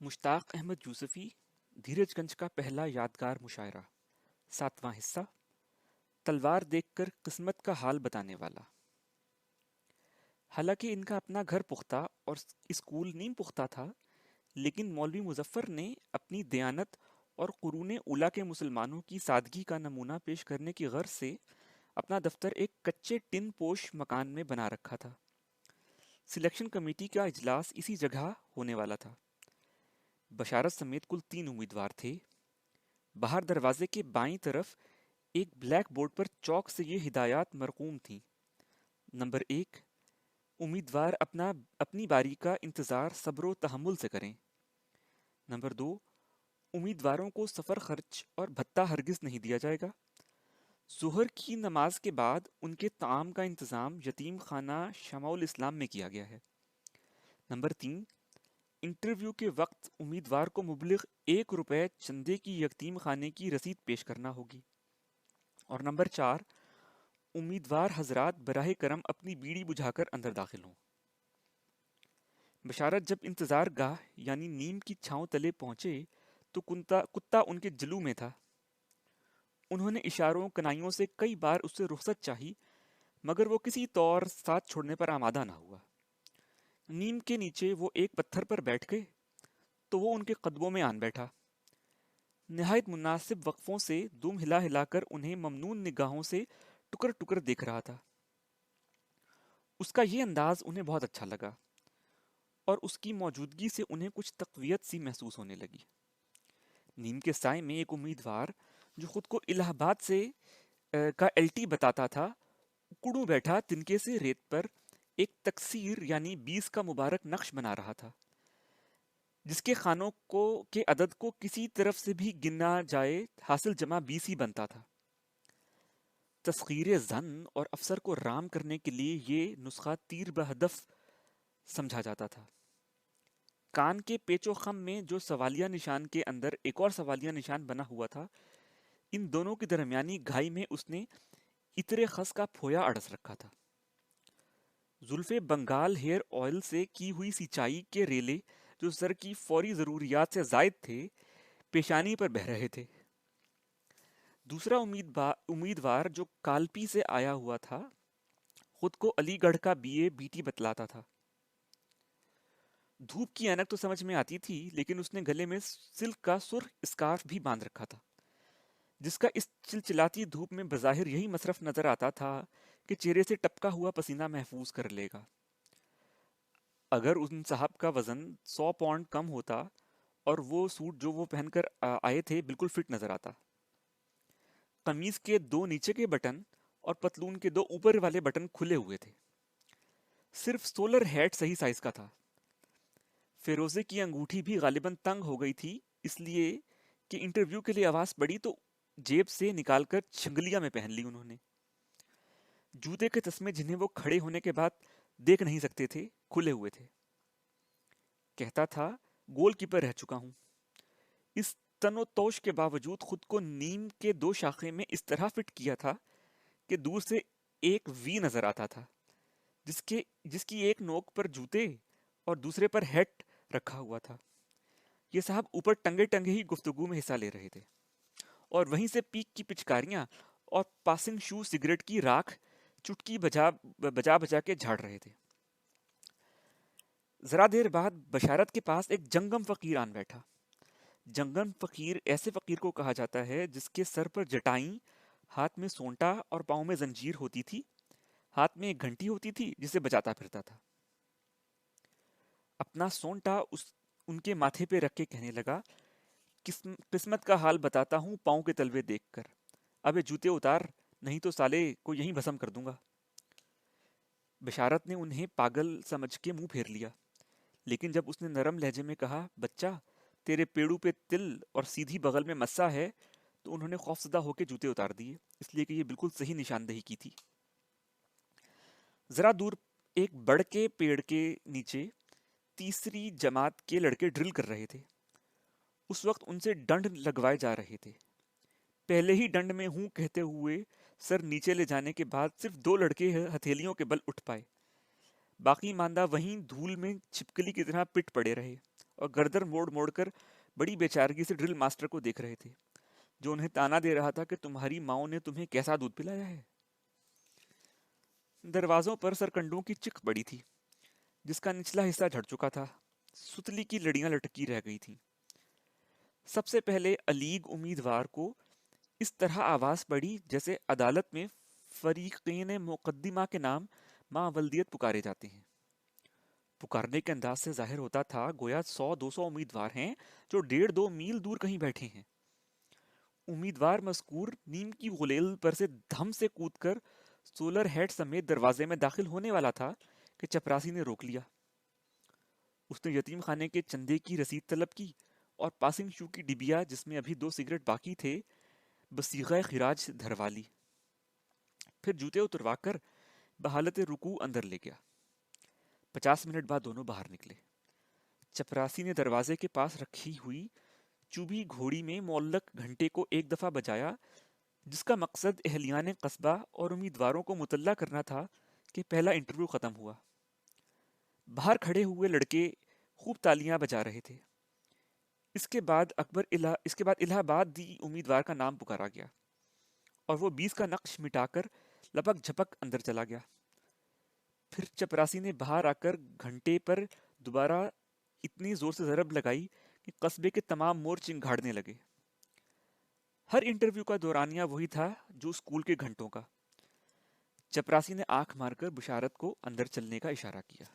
مشتاق احمد یوسفی دھیرج گنج کا پہلا یادگار مشاعرہ 7واں حصہ تلوار دیکھ کر قسمت کا حال بتانے والا۔ حالانکہ ان کا اپنا گھر پختہ اور اسکول نیم پختہ تھا، لیکن مولوی مظفر نے اپنی دیانت اور قرون اولیٰ کے مسلمانوں کی سادگی کا نمونہ پیش کرنے کی غرض سے اپنا دفتر ایک کچے ٹن پوش مکان میں بنا رکھا تھا۔ سلیکشن کمیٹی کا اجلاس اسی جگہ ہونے والا تھا۔ بشارت سمیت کل 3 امیدوار تھے۔ باہر دروازے کے بائیں طرف ایک بلیک بورڈ پر چاک سے یہ ہدایات مرقوم تھیں: نمبر 1، امیدوار اپنی باری کا انتظار صبر و تحمل سے کریں۔ نمبر 2، امیدواروں کو سفر خرچ اور بھتہ ہرگز نہیں دیا جائے گا۔ ظہر کی نماز کے بعد ان کے طعام کا انتظام یتیم خانہ شمع الاسلام میں کیا گیا ہے۔ نمبر 3، انٹرویو کے وقت امیدوار کو مبلغ 1 روپے چندے کی یتیم خانے کی رسید پیش کرنا ہوگی۔ اور نمبر 4، امیدوار حضرات براہ کرم اپنی بیڑی بجھا کر اندر داخل ہوں۔ بشارت جب انتظار گاہ یعنی نیم کی چھاؤں تلے پہنچے تو کتا ان کے جلو میں تھا۔ انہوں نے اشاروں کنائیوں سے کئی بار اس سے رخصت چاہی، مگر وہ کسی طور ساتھ چھوڑنے پر آمادہ نہ ہوا۔ نیم کے نیچے وہ ایک پتھر پر بیٹھ گئے تو وہ ان کے قدموں میں آن بیٹھا۔ نہایت مناسب وقفوں سے دم ہلا ہلا کر انہیں ممنون نگاہوں سے ٹکر ٹکر دیکھ رہا تھا۔ اس کا یہ انداز انہیں بہت اچھا لگا اور اس کی موجودگی سے انہیں کچھ تقویت سی محسوس ہونے لگی۔ نیم کے سائے میں ایک امیدوار جو خود کو الہ آباد سے کا ایل ٹی بتاتا تھا، اکڑوں بیٹھا تنکے سے ریت پر ایک تکسیر یعنی 20 کا مبارک نقش بنا رہا تھا، جس کے خانوں کے عدد کو کسی طرف سے بھی گنا جائے حاصل جمع 20 ہی بنتا تھا۔ تسخیر زن اور افسر کو رام کرنے کے لیے یہ نسخہ تیر بہدف سمجھا جاتا تھا۔ کان کے پیچ و خم میں جو سوالیہ نشان کے اندر ایک اور سوالیہ نشان بنا ہوا تھا، ان دونوں کی درمیانی گھائی میں اس نے عطر خس کا پھویا اڑس رکھا تھا۔ زلف بنگال ہیئر آئل سے کی ہوئی سینچائی کے ریلے جو سر کی فوری ضروریات سے زائد تھے، پیشانی پر بہہ رہے تھے۔ دوسرا امیدوار جو کالپی سے آیا ہوا تھا، خود کو علی گڑھ کا بی ٹی بتلاتا تھا۔ دھوپ کی اینک تو سمجھ میں آتی تھی، لیکن اس نے گلے میں سلک کا سرخ اسکارف بھی باندھ رکھا تھا، جس کا اس چلچلاتی دھوپ میں بظاہر یہی مصرف نظر آتا تھا کہ چہرے سے ٹپکا ہوا پسینہ محفوظ کر لے گا۔ اگر ان صاحب کا وزن 100 پاؤنڈ کم ہوتا اور وہ سوٹ جو وہ پہن کر آئے تھے بالکل فٹ نظر آتا۔ قمیض کے 2 نیچے کے بٹن اور پتلون کے 2 اوپر والے بٹن کھلے ہوئے تھے۔ صرف سولر ہیٹ صحیح سائز کا تھا۔ فیروزے کی انگوٹھی بھی غالباً تنگ ہو گئی تھی، اس لیے کہ انٹرویو کے لیے آواز پڑی تو جیب سے نکال کر چھنگلیاں میں پہن لی انہوں نے۔ جوتے کے تسمے جنہیں وہ کھڑے ہونے کے بعد دیکھ نہیں سکتے تھے، کھلے ہوئے تھے۔ کہتا تھا گول کیپر رہ چکا ہوں۔ اس تن و توش کے باوجود خود کو نیم کے 2 شاخے میں اس طرح فٹ کیا تھا کہ دور سے ایک وی نظر آتا تھا، جس کی ایک نوک پر جوتے اور دوسرے پر ہیٹ رکھا ہوا تھا۔ یہ صاحب اوپر ٹنگے ٹنگے ہی گفتگو میں حصہ لے رہے تھے، اور وہیں سے پیک کی پچکاریاں اور پاسنگ شو سگریٹ کی راکھ چٹکی بجا کے جھاڑ رہے تھے۔ ذرا دیر بعد بشارت کے پاس ایک جنگم فقیر آن بیٹھا۔ جنگم فقیر ایسے فقیر کو کہا جاتا ہے جس کے سر پر جٹائیں، ہاتھ میں سونٹا اور پاؤں میں زنجیر ہوتی تھی، ہاتھ میں ایک گھنٹی ہوتی تھی جسے بجاتا پھرتا تھا۔ اپنا سونٹا ان کے ماتھے پہ رکھ کے کہنے لگا، قسمت کا حال بتاتا ہوں پاؤں کے تلوے دیکھ کر، اب یہ جوتے اتار، نہیں تو سالے کو یہیں بھسم کر دوں گا۔ بشارت نے انہیں پاگل سمجھ کے منہ پھیر لیا، لیکن جب اس نے نرم لہجے میں کہا، بچہ تیرے پیڑوں پہ تل اور سیدھی بغل میں مسا ہے، تو انہوں نے خوفزدہ ہو کے جوتے اتار دیے، اس لیے کہ یہ بالکل صحیح نشاندہی کی تھی۔ ذرا دور ایک بڑ کے پیڑ کے نیچے تیسری جماعت کے لڑکے ڈرل کر رہے تھے۔ اس وقت ان سے ڈنڈ لگوائے جا رہے تھے۔ پہلے ہی ڈنڈ میں ہوں کہتے ہوئے سر نیچے لے جانے کے بعد صرف 2 لڑکے ہتھیلیوں کے بل اٹھ پائے، باقی ماندہ وہیں دھول میں چھپکلی کی طرح پٹ پڑے رہے اور گردن موڑ موڑ کر بڑی بیچارگی سے ڈرل ماسٹر کو دیکھ رہے تھے، جو انہیں تانا دے رہا تھا کہ تمہاری ماؤں نے تمہیں کیسا دودھ پلایا ہے۔ دروازوں پر سرکنڈوں کی چک پڑی تھی، جس کا نچلا حصہ جھڑ چکا تھا، ستلی کی لڑیاں لٹکی رہ گئی تھیں۔ سب سے پہلے الیگ امیدوار کو اس طرح آواز پڑی جیسے عدالت میں فریقین مقدمہ کے نام ماں ولدیت پکارے جاتے ہیں۔ پکارنے کے انداز سے ظاہر ہوتا تھا گویا 100-200 امیدوار ہیں جو 1.5-2 میل دور کہیں بیٹھے ہیں۔ امیدوار مذکور نیم کی غلیل پر سے دھم سے کود کر سولر ہیڈ سمیت دروازے میں داخل ہونے والا تھا کہ چپراسی نے روک لیا۔ اس نے یتیم خانے کے چندے کی رسید طلب کی اور پاسنگ شو کی ڈبیا جس میں ابھی 2 سگریٹ باقی تھے بصیغہ خراج دھروا لی، پھر جوتے اتروا کر بحالت رکوع اندر لے گیا۔ 50 منٹ بعد دونوں باہر نکلے۔ چپراسی نے دروازے کے پاس رکھی ہوئی چوبی گھوڑی میں معلق گھنٹے کو ایک دفعہ بجایا، جس کا مقصد اہلیان قصبہ اور امیدواروں کو مطلع کرنا تھا کہ پہلا انٹرویو ختم ہوا۔ باہر کھڑے ہوئے لڑکے خوب تالیاں بجا رہے تھے۔ اس کے بعد الہ آبادی امیدوار کا نام پکارا گیا اور وہ 20 کا نقش مٹا کر لپک جھپک اندر چلا گیا۔ پھر چپراسی نے باہر آ کر گھنٹے پر دوبارہ اتنی زور سے ضرب لگائی کہ قصبے کے تمام مور چنگھاڑنے لگے۔ ہر انٹرویو کا دورانیہ وہی تھا جو اسکول کے گھنٹوں کا۔ چپراسی نے آنکھ مار کر بشارت کو اندر چلنے کا اشارہ کیا۔